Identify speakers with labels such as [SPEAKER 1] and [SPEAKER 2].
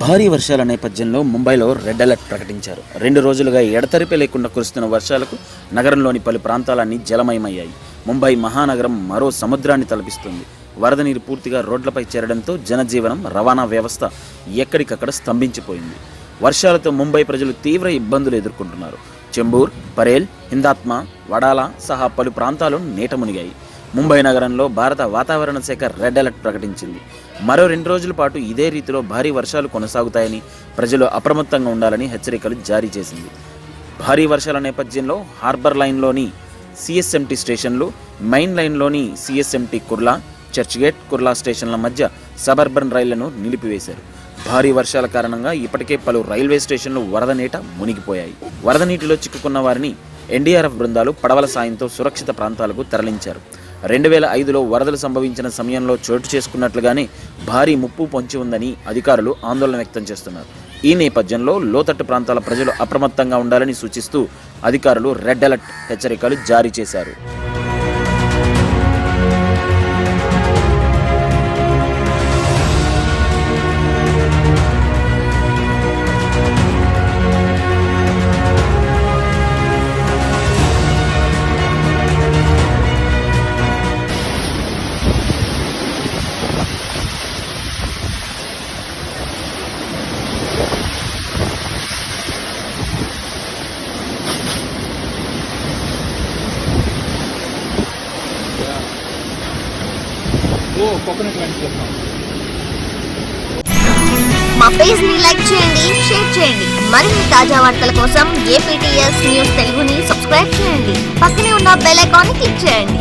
[SPEAKER 1] భారీ వర్షాల నేపథ్యంలో ముంబైలో రెడ్ అలర్ట్ ప్రకటించారు. 2 రోజులుగా ఎడతెరిపి లేకుండా కురుస్తున్న వర్షాలకు నగరంలోని పలు ప్రాంతాలన్నీ జలమయమయ్యాయి. ముంబై మహానగరం మరో సముద్రాన్ని తలపిస్తుంది. వరద నీరు పూర్తిగా రోడ్లపై చేరడంతో జనజీవనం, రవాణా వ్యవస్థ ఎక్కడికక్కడ స్తంభించిపోయింది. వర్షాలతో ముంబై ప్రజలు తీవ్ర ఇబ్బందులు ఎదుర్కొంటున్నారు. చెంబూర్, పరేల్, హిందాత్మ, వడాలా సహా పలు ప్రాంతాలు నీట మునిగాయి. ముంబై నగరంలో భారత వాతావరణ శాఖ రెడ్ అలర్ట్ ప్రకటించింది. మరో 2 రోజుల పాటు ఇదే రీతిలో భారీ వర్షాలు కొనసాగుతాయని, ప్రజలు అప్రమత్తంగా ఉండాలని హెచ్చరికలు జారీ చేసింది. భారీ వర్షాల నేపథ్యంలో హార్బర్ లైన్లోని సిఎస్ఎంటీ స్టేషన్లు, మెయిన్ లైన్లోని సిఎస్ఎంటీ కుర్లా, చర్చ్గేట్, కుర్లా స్టేషన్ల మధ్య సబర్బన్ రైళ్లను నిలిపివేశారు. భారీ వర్షాల కారణంగా ఇప్పటికే పలు రైల్వే స్టేషన్లు వరద నీట మునిగిపోయాయి. వరద నీటిలో చిక్కుకున్న వారిని ఎన్డీఆర్ఎఫ్ బృందాలు పడవల సాయంతో సురక్షిత ప్రాంతాలకు తరలించారు. 2005లో వరదలు సంభవించిన సమయంలో చోటు చేసుకున్నట్లుగానే భారీ ముప్పు పొంచి ఉందని అధికారులు ఆందోళన వ్యక్తం చేస్తున్నారు. ఈ నేపథ్యంలో లోతట్టు ప్రాంతాల ప్రజలు అప్రమత్తంగా ఉండాలని సూచిస్తూ అధికారులు రెడ్ అలర్ట్ హెచ్చరికలు జారీ చేశారు.
[SPEAKER 2] మా పేజ్ ని లైక్ చేయండి, షేర్ చేయండి. మరిన్ని తాజా వార్తల కోసం APTS న్యూస్ తెలుగుని సబ్స్క్రైబ్ చేయండి. పక్కనే ఉన్న బెల్ ఐకాన్ ని క్లిక్ చేయండి.